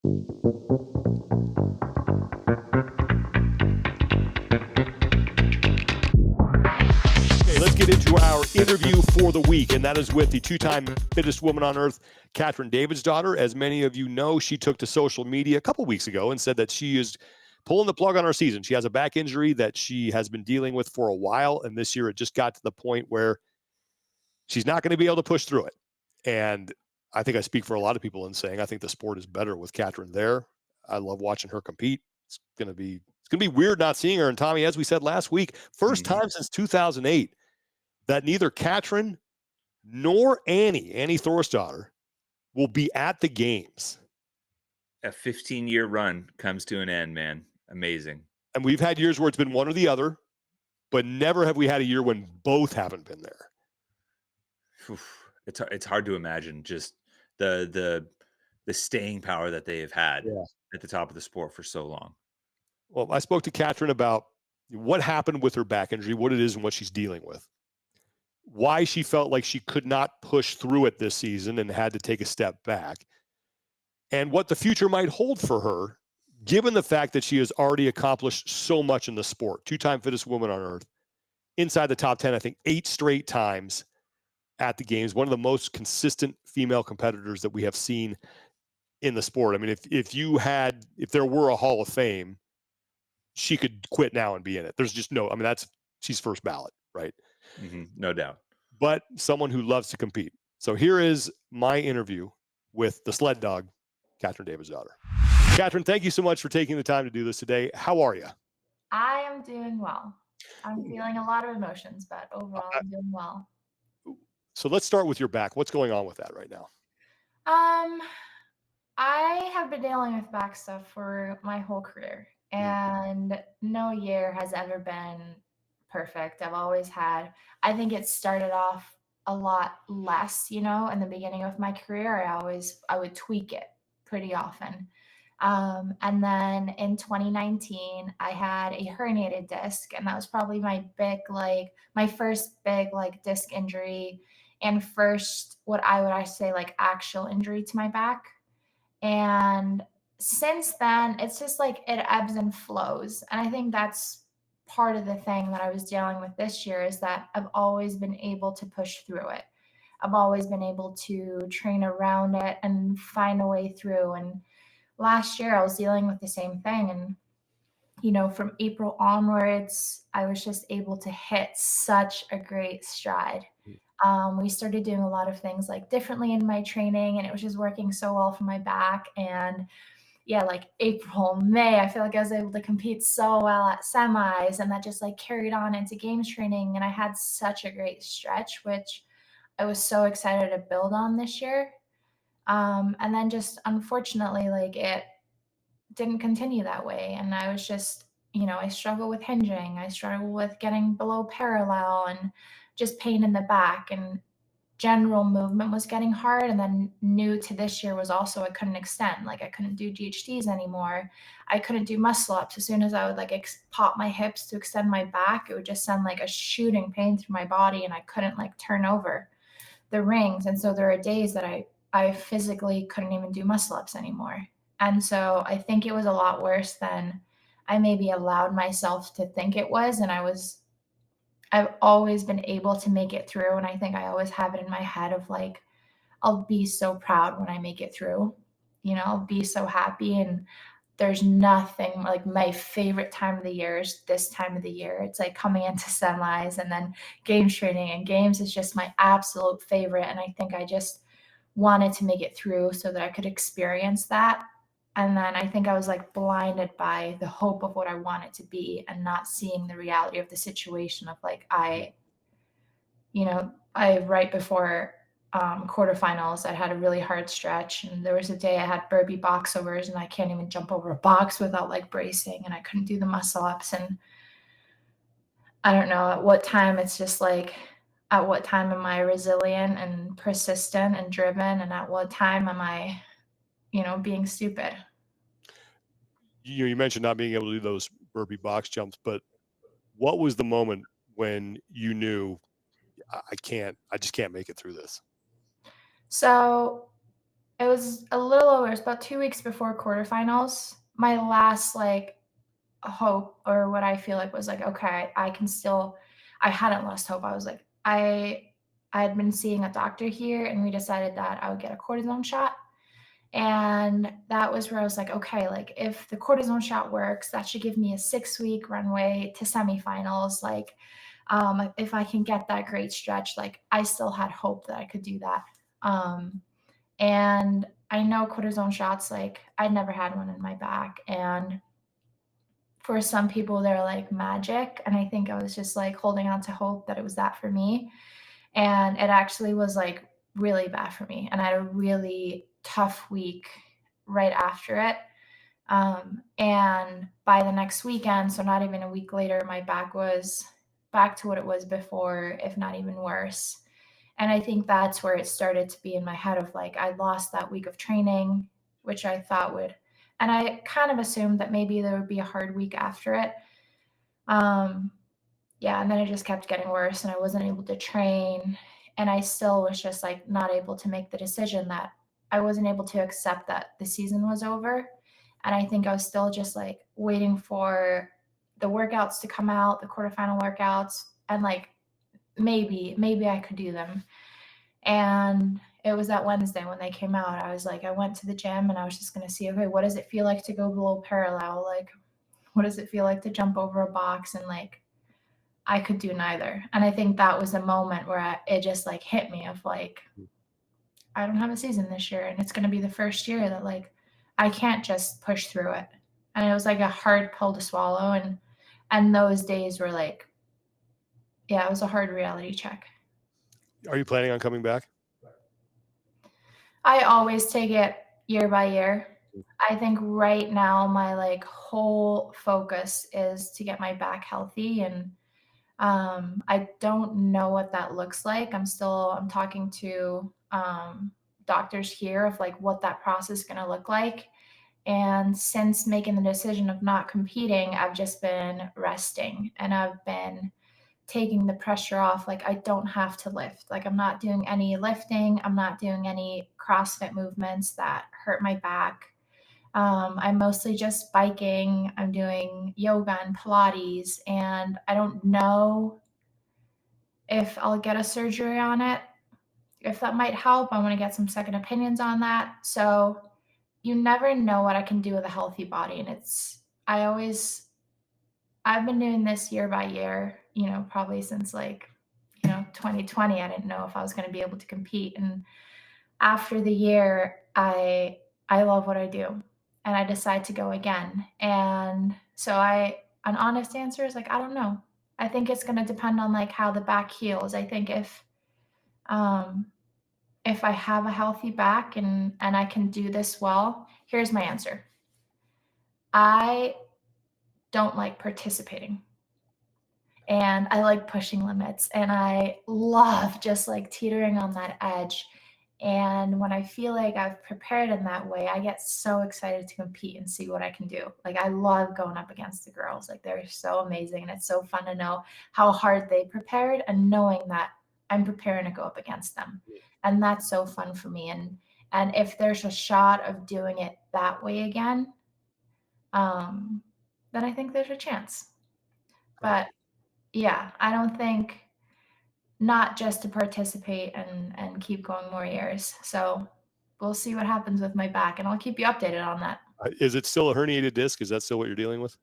Okay, let's get into our interview for the week, and that is with the two-time fittest woman on earth, Katrin Davidsdottir. As many of you know, she took to social media a couple weeks ago and said that she is pulling the plug on her season. She has a back injury that she has been dealing with for a while, and this year it just got to the point where she's not going to be able to push through it. And I think I speak for a lot of people in saying I think the sport is better with Katrin there. I love watching her compete. It's going to be weird not seeing her. And Tommy, as we said last week, first time since 2008 that neither Katrin nor Annie Thorisdottir will be at the games. A 15-year run comes to an end, man. Amazing. And we've had years where it's been one or the other, but never have we had a year when both haven't been there. It's hard to imagine just the staying power that they have had at the top of the sport for so long. Well, I spoke to Katrin about what happened with her back injury, what it is and what she's dealing with, why she felt like she could not push through it this season and had to take a step back, and what the future might hold for her, given the fact that she has already accomplished so much in the sport. Two-time fittest woman on earth, inside the top 10, I think 8 straight times at the games, one of the most consistent female competitors that we have seen in the sport. I mean, if there were a Hall of Fame, she could quit now and be in it. There's just no, I mean, she's first ballot, right? Mm-hmm, no doubt. But someone who loves to compete. So here is my interview with the sled dog, Katrin Davidsdottir. Katrin, thank you so much for taking the time to do this today. How are you? I am doing well. I'm feeling a lot of emotions, but overall I'm doing well. So let's start with your back. What's going on with that right now? I have been dealing with back stuff for my whole career, and no year has ever been perfect. I think it started off a lot less, in the beginning of my career. I would tweak it pretty often. And then in 2019, I had a herniated disc, and that was probably my first big disc injury and first what I say actual injury to my back. And since then, it's just it ebbs and flows. And I think that's part of the thing that I was dealing with this year is that I've always been able to push through it. I've always been able to train around it and find a way through. And last year I was dealing with the same thing. And, from April onwards, I was just able to hit such a great stride. We started doing a lot of things differently in my training, and it was just working so well for my back. And April, May, I feel like I was able to compete so well at semis, and that just carried on into games training. And I had such a great stretch, which I was so excited to build on this year. And then just unfortunately, it didn't continue that way. And I was just, I struggle with hinging. I struggle with getting below parallel and just pain in the back, and general movement was getting hard. And then new to this year was also I couldn't extend. I couldn't do GHDs anymore. I couldn't do muscle ups. As soon as I would pop my hips to extend my back, it would just send a shooting pain through my body, and I couldn't turn over the rings. And so there are days that I physically couldn't even do muscle ups anymore. And so I think it was a lot worse than I maybe allowed myself to think it was. And I've always been able to make it through. And I think I always have it in my head of I'll be so proud when I make it through, I'll be so happy. And there's nothing my favorite time of the year is this time of the year. It's coming into semis and then games training, and games is just my absolute favorite. And I think I just wanted to make it through so that I could experience that. And then I think I was blinded by the hope of what I want it to be and not seeing the reality of the situation of right before quarterfinals, I had a really hard stretch, and there was a day I had burpee box overs, and I can't even jump over a box without bracing, and I couldn't do the muscle ups. And I don't know at what time, it's just at what time am I resilient and persistent and driven, and at what time am I being stupid. You mentioned not being able to do those burpee box jumps, but what was the moment when you knew I just can't make it through this? So It was a little over, it was about 2 weeks before quarterfinals. My last, like, hope, or what I feel like was like, okay, I hadn't lost hope. I was like, I had been seeing a doctor here, and we decided that I would get a cortisone shot. And that was where I was like, okay, like if the cortisone shot works, that should give me a 6-week runway to semifinals. Like, if I can get that great stretch, like I still had hope that I could do that. And I know cortisone shots, like I'd never had one in my back. And for some people, they're like magic. And I think I was just like holding on to hope that it was that for me. And it actually was like really bad for me. And I had a really tough week right after it. And by the next weekend, so not even a week later, my back was back to what it was before, if not even worse. And I think that's where it started to be in my head of like, I lost that week of training, which I thought would, and I kind of assumed that maybe there would be a hard week after it. Yeah, and then it just kept getting worse and I wasn't able to train. And I still was just like not able to make the decision, that I wasn't able to accept that the season was over. And I think I was still just like waiting for the workouts to come out, the quarterfinal workouts, and like maybe I could do them. And it was that Wednesday when they came out. I was like, I went to the gym and I was just going to see, okay, what does it feel like to go below parallel? Like, what does it feel like to jump over a box? And like, I could do neither. And I think that was a moment where it just like hit me of like, I don't have a season this year. And it's going to be the first year that like, I can't just push through it. And it was like a hard pill to swallow. And those days were like, yeah, it was a hard reality check. Are you planning on coming back? I always take it year by year. I think right now my like whole focus is to get my back healthy, and I don't know what that looks like. I'm talking to doctors here of like what that process is going to look like. And since making the decision of not competing, I've just been resting and I've been taking the pressure off. Like I don't have to lift. Like I'm not doing any lifting. I'm not doing any CrossFit movements that hurt my back. I'm mostly just biking. I'm doing yoga and Pilates, and I don't know if I'll get a surgery on it. If that might help, I want to get some second opinions on that. So you never know what I can do with a healthy body. And I've been doing this year by year, probably since like, 2020. I didn't know if I was going to be able to compete. And after the year, I love what I do and I decide to go again. And so an honest answer is like, I don't know. I think it's going to depend on like how the back heals. I think if I have a healthy back and I can do this well, here's my answer. I don't like participating. And I like pushing limits, and I love just like teetering on that edge. And when I feel like I've prepared in that way, I get so excited to compete and see what I can do. Like I love going up against the girls. Like they're so amazing, and it's so fun to know how hard they prepared and knowing that I'm preparing to go up against them. And that's so fun for me. And if there's a shot of doing it that way again, then I think there's a chance. But yeah, I don't think, not just to participate and keep going more years. So we'll see what happens with my back, and I'll keep you updated on that. Is it still a herniated disc? Is that still what you're dealing with?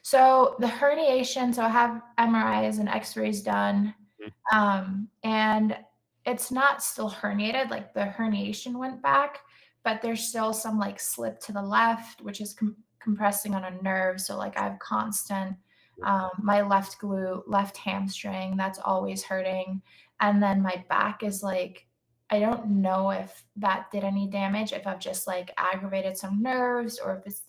So the herniation, so I have MRIs and x-rays done, and it's not still herniated, like the herniation went back, but there's still some like slip to the left, which is compressing on a nerve. So like I have constant, my left glute, left hamstring, that's always hurting. And then my back is like, I don't know if that did any damage, if I've just like aggravated some nerves, or if it's,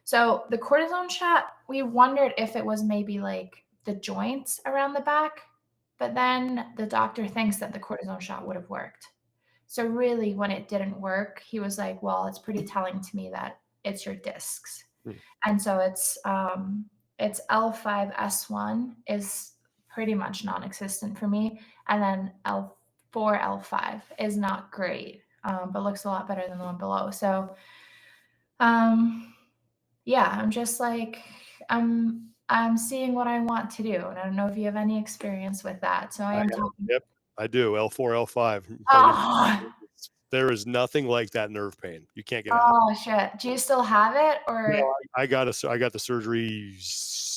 so the cortisone shot, we wondered if it was maybe like the joints around the back, but then the doctor thinks that the cortisone shot would have worked. So really when it didn't work, he was like, well, it's pretty telling to me that it's your discs. And so it's L5S1 is pretty much non-existent for me. And then L4, L5 is not great but looks a lot better than the one below. So, yeah, I'm just like, I'm seeing what I want to do. And I don't know if you have any experience with that. So I am talking. Yep, I do. L4, L5. Oh, There is nothing like that nerve pain. You can't get out of oh shit. Do you still have it or? No, I got the surgery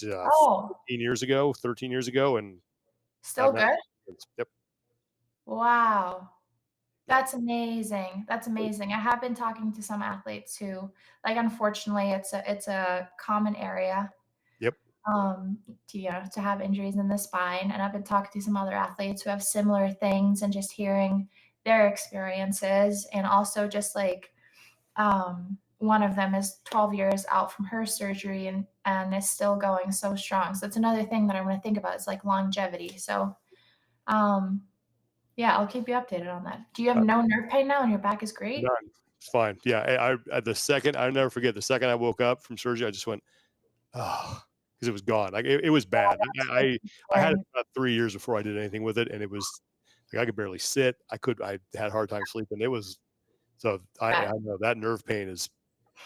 14 years ago, 13 years ago, and still good? Yep. Wow. That's amazing. That's amazing. I have been talking to some athletes who, like, unfortunately, it's a common area. Yep. To have injuries in the spine, and I've been talking to some other athletes who have similar things, and just hearing their experiences, and also just like, one of them is 12 years out from her surgery and is still going so strong. So it's another thing that I want to think about is like longevity. So, yeah, I'll keep you updated on that. Do you have no nerve pain now and your back is great? None. It's fine. Yeah. The second, I'll never forget, the second I woke up from surgery, I just went, oh, because it was gone. Like it was bad. I had it about 3 years before I did anything with it. And it was like, I could barely sit. I had a hard time sleeping. I know that nerve pain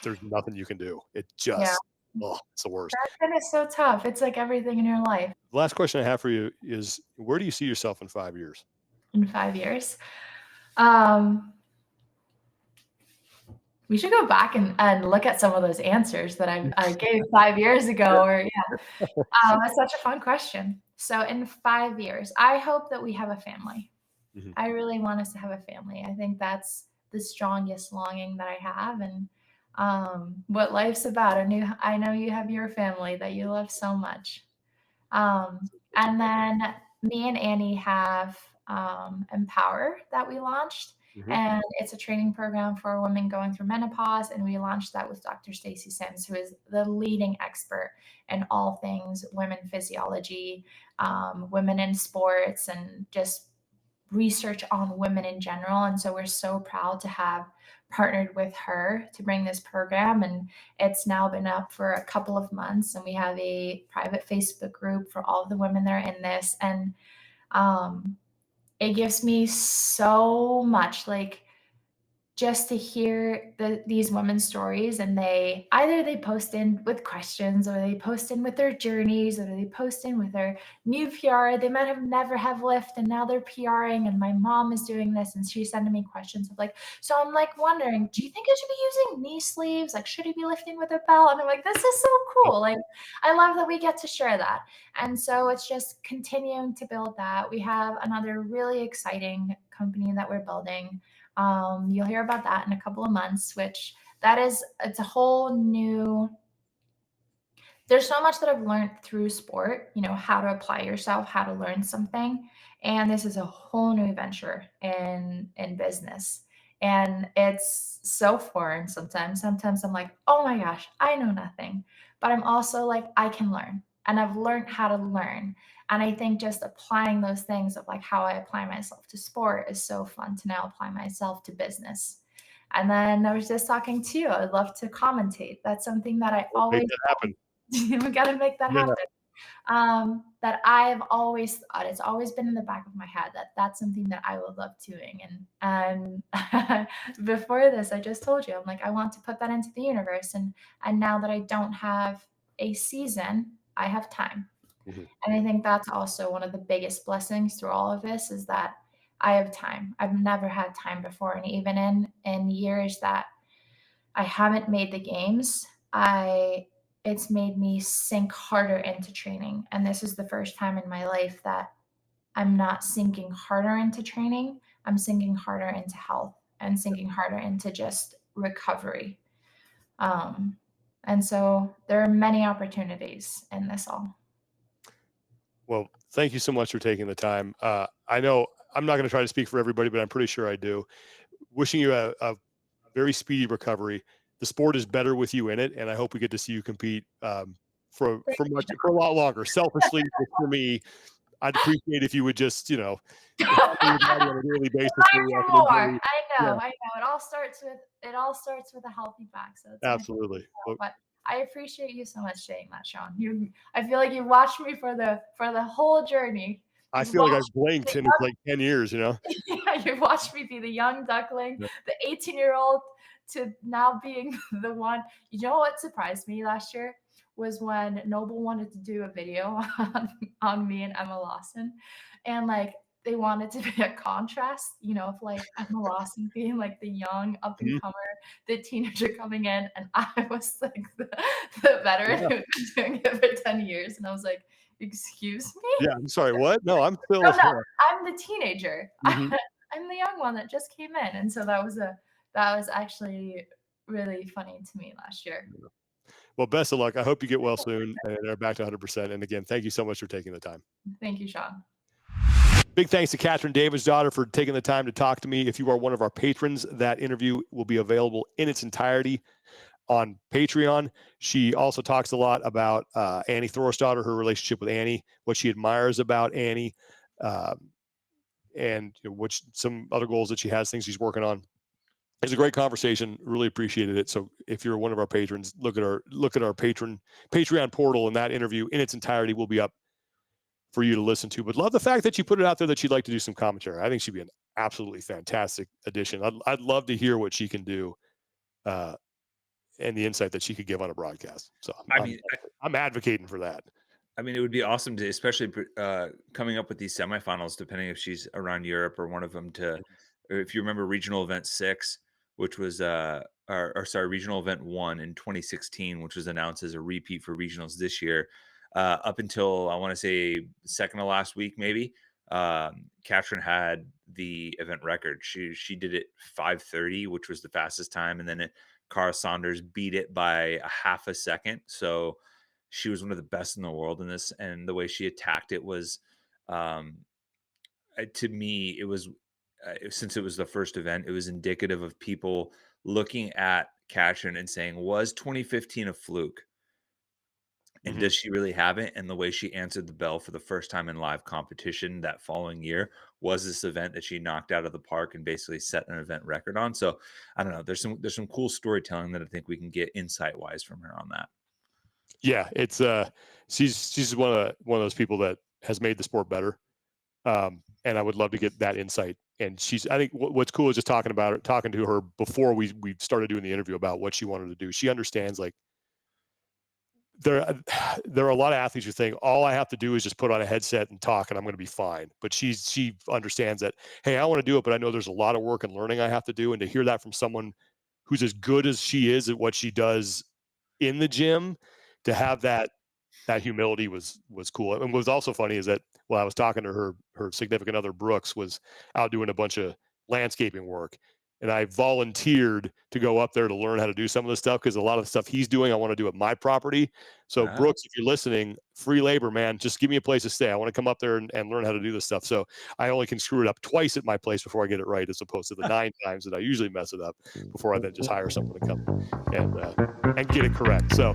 there's nothing you can do. It just, it's the worst. That is so tough. It's like everything in your life. The last question I have for you is, where do you see yourself in 5 years? In 5 years? We should go back and look at some of those answers that I gave 5 years ago. Or that's such a fun question. So in 5 years, I hope that we have a family. Mm-hmm. I really want us to have a family. I think that's the strongest longing that I have, and what life's about. I know you have your family that you love so much. And then me and Annie have Empower that we launched. Mm-hmm. And it's a training program for women going through menopause. And we launched that with Dr. Stacy Sims, who is the leading expert in all things women physiology, women in sports, and just research on women in general. And so we're so proud to have partnered with her to bring this program. And it's now been up for a couple of months. And we have a private Facebook group for all of the women that are in this. And it gives me so much, like, just to hear these women's stories, and they post in with questions, or they post in with their journeys, or they post in with their new PR. They might have never have lift and now they're PRing, and my mom is doing this, and she's sending me questions of like, so I'm like wondering, do you think I should be using knee sleeves? Like, should he be lifting with a belt? And I'm like, this is so cool. Like, I love that we get to share that. And so it's just continuing to build that. We have another really exciting company that we're building. You'll hear about that in a couple of months, it's a whole new, there's so much that I've learned through sport, how to apply yourself, how to learn something. And this is a whole new venture in business. And it's so foreign sometimes. Sometimes I'm like, oh my gosh, I know nothing. But I'm also like, I can learn. And I've learned how to learn. And I think just applying those things of like how I apply myself to sport is so fun to now apply myself to business. And then I was just talking to you. I'd love to commentate. That's something that I always make that happen. We got to make that happen. That I've always thought, it's always been in the back of my head that that's something that I would love doing. And before this, I just told you, I'm like, I want to put that into the universe. And now that I don't have a season, I have time. Mm-hmm. And I think that's also one of the biggest blessings through all of this, is that I have time. I've never had time before. And even in years that I haven't made the games, it's made me sink harder into training. And this is the first time in my life that I'm not sinking harder into training. I'm sinking harder into health and sinking harder into just recovery. And so there are many opportunities in this all. Well, thank you so much for taking the time. I know I'm not going to try to speak for everybody, but I'm pretty sure I do. Wishing you a very speedy recovery. The sport is better with you in it, and I hope we get to see you compete for a lot longer. Selfishly, for me, I'd appreciate if you would just, on a daily basis. I know. It all starts with a healthy back. So it's absolutely. But I appreciate you so much saying that, Sean. I feel like you watched me for the whole journey. I feel like I've blinked in like 10 years, Yeah, You watched me be the young duckling, the 18-year-old, to now being the one. You know what surprised me last year was when Noble wanted to do a video on me and Emma Lawson, and like they wanted to be a contrast, you know, of like Emma Lawson being like the young up and comer, the teenager coming in, and I was like the veteran who'd been doing it for 10 years, and I was like, excuse me? Yeah, I'm sorry, what? No, I'm still. No, I'm the teenager. Mhm. I'm the young one that just came in, and so that was actually really funny to me last year. Well, best of luck. I hope you get well soon and are back to 100%. And again, thank you so much for taking the time. Thank you, Sean. Big thanks to Katrin Davidsdottir for taking the time to talk to me. If you are one of our patrons, that interview will be available in its entirety on Patreon. She also talks a lot about Annie Thorisdottir, her relationship with Annie, what she admires about Annie, and which some other goals that she has, things she's working on. It's a great conversation. Really appreciated it. So if you're one of our patrons, look at our Patreon portal, and that interview in its entirety will be up for you to listen to. But love the fact that you put it out there that she'd like to do some commentary. I think she'd be an absolutely fantastic addition. I'd love to hear what she can do, and the insight that she could give on a broadcast. So I'm advocating for that. I mean, it would be awesome to, especially coming up with these semifinals, depending if she's around Europe or one of them to, or if you remember regional event 6, which was, regional event 1 in 2016, which was announced as a repeat for regionals this year, up until I want to say second to last week, maybe. Katrin had the event record. She did it 5:30, which was the fastest time, and then Cara Saunders beat it by a half a second. So she was one of the best in the world in this, and the way she attacked it was, to me, it was since it was the first event, it was indicative of people looking at Katrin and saying, "Was 2015 a fluke? And does she really have it?" And the way she answered the bell for the first time in live competition that following year was this event that she knocked out of the park and basically set an event record on. So I don't know. There's some cool storytelling that I think we can get insight wise from her on that. Yeah, it's she's one of those people that has made the sport better, and I would love to get that insight. And I think what's cool is just talking to her before we started doing the interview about what she wanted to do. She understands, like, there are a lot of athletes who think all I have to do is just put on a headset and talk and I'm going to be fine. But she understands that, hey, I want to do it, but I know there's a lot of work and learning I have to do. And to hear that from someone who's as good as she is at what she does in the gym, to have that humility was cool. And what was also funny is that while I was talking to her significant other, Brooks, was out doing a bunch of landscaping work. And I volunteered to go up there to learn how to do some of the stuff, because a lot of the stuff he's doing, I want to do at my property. So Brooks, if you're listening, free labor, man, just give me a place to stay. I want to come up there and learn how to do this stuff. So I only can screw it up twice at my place before I get it right, as opposed to the 9 times that I usually mess it up before I then just hire someone to come and get it correct. So